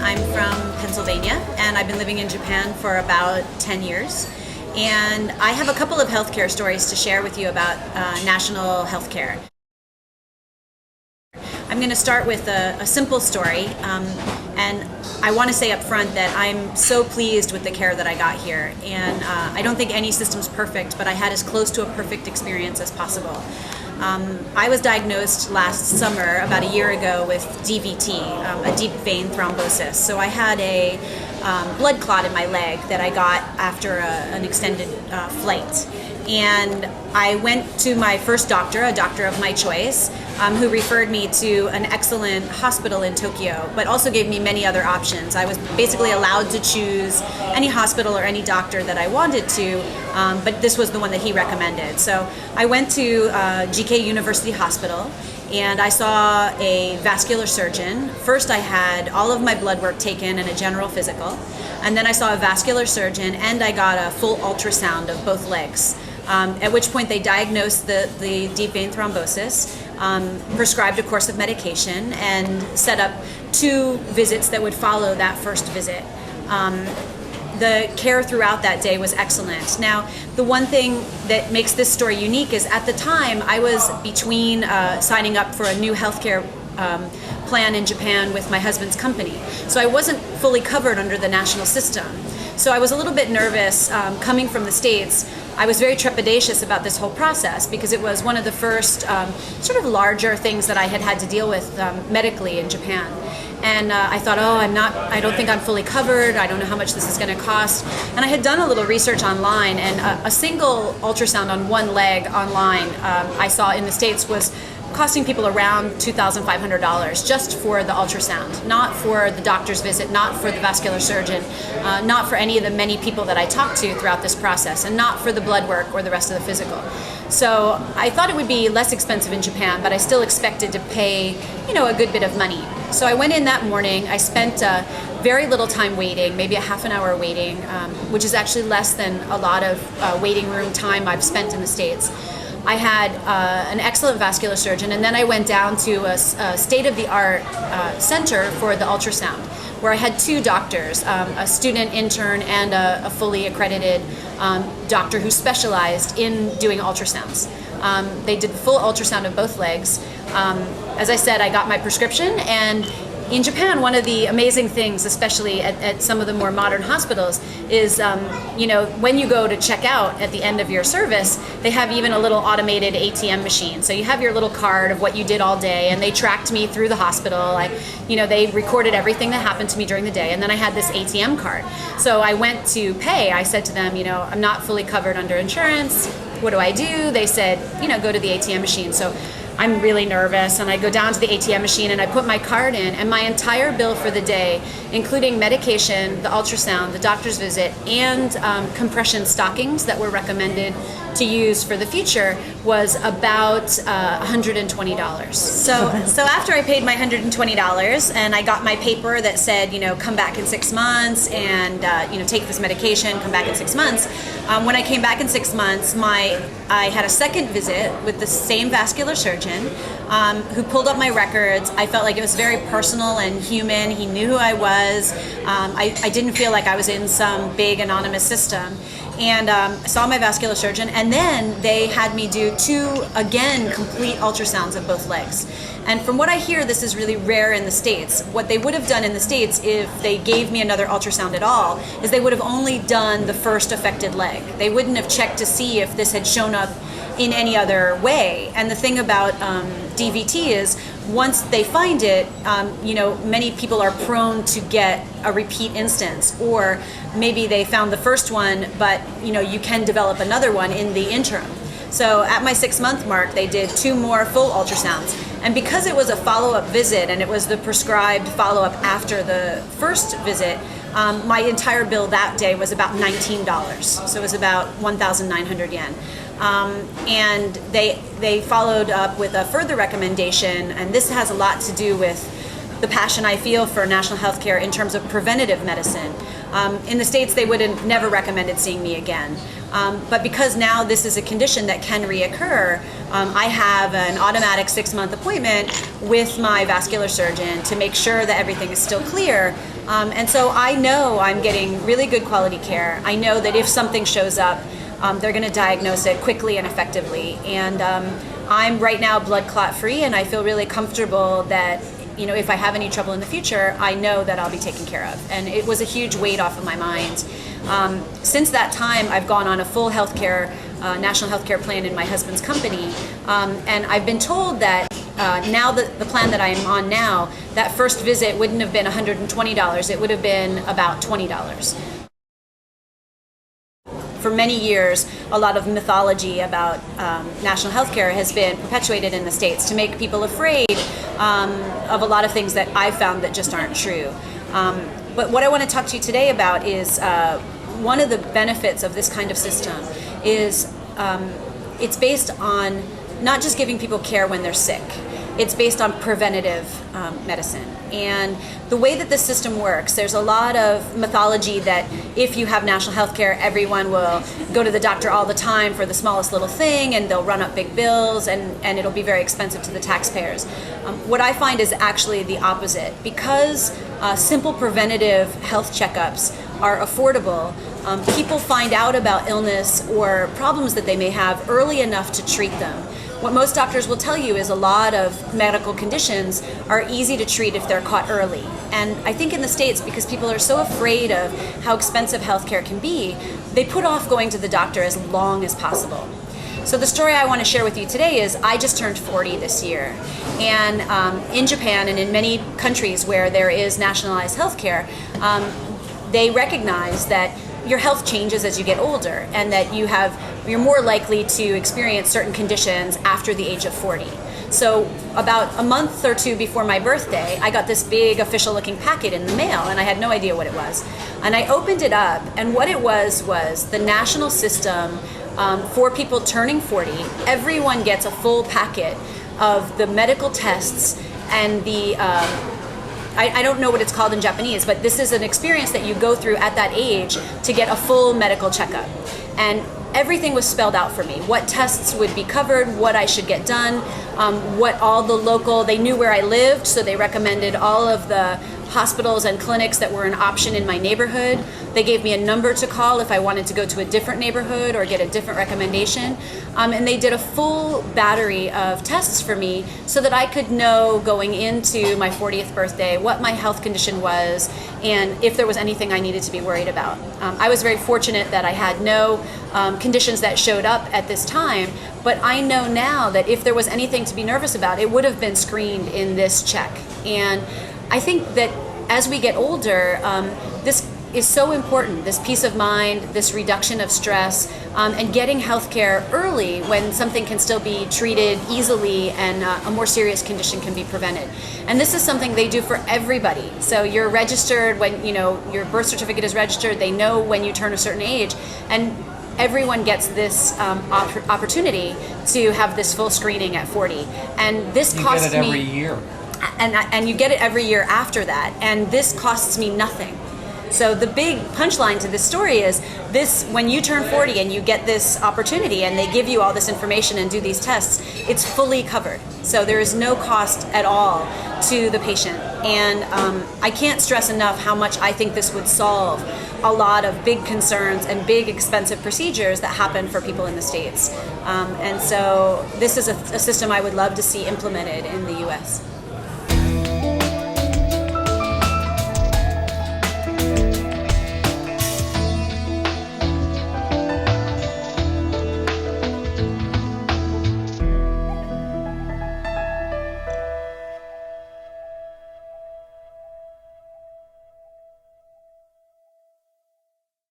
I'm from Pennsylvania, and I've been living in Japan for about 10 years. And I have a couple of healthcare stories to share with you about National Healthcare. I'm going to start with a simple story, and I want to say up front that I'm so pleased with the care that I got here. And I don't think any system's perfect, but I had as close to a perfect experience as possible. I was diagnosed last summer, about a year ago, with DVT, a deep vein thrombosis. So I had a blood clot in my leg that I got after an extended flight. And I went to my first doctor, a doctor of my choice, who referred me to an excellent hospital in Tokyo, but also gave me many other options. I was basically allowed to choose any hospital or any doctor that I wanted to, but this was the one that he recommended. So I went to GK University Hospital, and I saw a vascular surgeon. First I had all of my blood work taken and a general physical, and then I saw a vascular surgeon, and I got a full ultrasound of both legs. At which point they diagnosed the deep vein thrombosis, prescribed a course of medication, and set up 2 visits that would follow that first visit. The care throughout that day was excellent. Now, the one thing that makes this story unique is at the time I was between signing up for a new healthcare plan in Japan with my husband's company. So I wasn't fully covered under the national system. So I was a little bit nervous coming from the States. I was very trepidatious about this whole process because it was one of the first sort of larger things that I had to deal with medically in Japan. And I thought, I don't think I'm fully covered. I don't know how much this is going to cost. And I had done a little research online, and a single ultrasound on one leg online I saw in the States was costing people around $2,500 just for the ultrasound, not for the doctor's visit, not for the vascular surgeon, not for any of the many people that I talked to throughout this process, and not for the blood work or the rest of the physical. So I thought it would be less expensive in Japan, but I still expected to pay, a good bit of money. So I went in that morning. I spent very little time waiting, maybe a half an hour waiting, which is actually less than a lot of waiting room time I've spent in the States. I had an excellent vascular surgeon, and then I went down to a state-of-the-art center for the ultrasound, where I had 2 doctors, a student intern and a fully accredited doctor who specialized in doing ultrasounds. They did the full ultrasound of both legs. As I said, I got my prescription, and in Japan, one of the amazing things, especially at some of the more modern hospitals, is when you go to check out at the end of your service, they have even a little automated ATM machine. So you have your little card of what you did all day, and they tracked me through the hospital. They recorded everything that happened to me during the day, and then I had this ATM card. So I went to pay. I said to them, I'm not fully covered under insurance. What do I do? They said, go to the ATM machine. So I'm really nervous, and I go down to the ATM machine and I put my card in, and my entire bill for the day, including medication, the ultrasound, the doctor's visit, and compression stockings that were recommended to use for the future, was about $120. So after I paid my $120 and I got my paper that said, come back in 6 months and take this medication, come back in 6 months. When I came back in 6 months, I had a second visit with the same vascular surgeon who pulled up my records. I felt like it was very personal and human. He knew who I was. I didn't feel like I was in some big anonymous system. And I saw my vascular surgeon, and then they had me do 2, again, complete ultrasounds of both legs. And from what I hear, this is really rare in the States. What they would have done in the States if they gave me another ultrasound at all is they would have only done the first affected leg. They wouldn't have checked to see if this had shown up in any other way. And the thing about DVT is once they find it, many people are prone to get a repeat instance, or maybe they found the first one, but you can develop another one in the interim. So at my 6-month mark, they did 2 more full ultrasounds. And because it was a follow-up visit and it was the prescribed follow-up after the first visit, my entire bill that day was about $19. So it was about 1,900 yen. And they followed up with a further recommendation, and this has a lot to do with the passion I feel for national healthcare in terms of preventative medicine. In the States, they would have never recommended seeing me again. But because now this is a condition that can reoccur, I have an automatic 6-month appointment with my vascular surgeon to make sure that everything is still clear. And so I know I'm getting really good quality care. I know that if something shows up, they're going to diagnose it quickly and effectively. And I'm right now blood clot free, and I feel really comfortable that if I have any trouble in the future, I know that I'll be taken care of. And it was a huge weight off of my mind. Since that time, I've gone on a full national healthcare plan in my husband's company. And I've been told that now that the plan that I'm on now, that first visit wouldn't have been $120, it would have been about $20. For many years, a lot of mythology about national healthcare has been perpetuated in the States to make people afraid of a lot of things that I found that just aren't true. But what I want to talk to you today about is one of the benefits of this kind of system is it's based on not just giving people care when they're sick. It's based on preventative medicine. And the way that this system works, there's a lot of mythology that if you have national health care, everyone will go to the doctor all the time for the smallest little thing, and they'll run up big bills, and it'll be very expensive to the taxpayers. What I find is actually the opposite. Because simple preventative health checkups are affordable, people find out about illness or problems that they may have early enough to treat them. What most doctors will tell you is a lot of medical conditions are easy to treat if they're caught early. And I think in the States, because people are so afraid of how expensive healthcare can be, they put off going to the doctor as long as possible. So the story I want to share with you today is I just turned 40 this year. And in Japan and in many countries where there is nationalized healthcare, they recognize that your health changes as you get older, and that you're more likely to experience certain conditions after the age of 40. So about a month or two before my birthday, I got this big official looking packet in the mail, and I had no idea what it was. And I opened it up, and what it was the national system for people turning 40. Everyone gets a full packet of the medical tests and the I don't know what it's called in Japanese, but this is an experience that you go through at that age to get a full medical checkup. And everything was spelled out for me. What tests would be covered, what I should get done, they knew where I lived, so they recommended all of the hospitals and clinics that were an option in my neighborhood. They gave me a number to call if I wanted to go to a different neighborhood or get a different recommendation. And they did a full battery of tests for me so that I could know going into my 40th birthday what my health condition was and if there was anything I needed to be worried about. I was very fortunate that I had no conditions that showed up at this time, but I know now that if there was anything to be nervous about, it would have been screened in this check. And I think that as we get older, this is so important, this peace of mind, this reduction of stress, and getting healthcare early when something can still be treated easily and a more serious condition can be prevented. And this is something they do for everybody. So you're registered when, your birth certificate is registered, they know when you turn a certain age, and everyone gets this opportunity to have this full screening at 40. And this costs me... You get it every year. And you get it every year after that, and this costs me nothing. So the big punchline to this story is this: when you turn 40 and you get this opportunity and they give you all this information and do these tests, it's fully covered. So there is no cost at all to the patient. And I can't stress enough how much I think this would solve a lot of big concerns and big expensive procedures that happen for people in the States. And so this is a system I would love to see implemented in the US.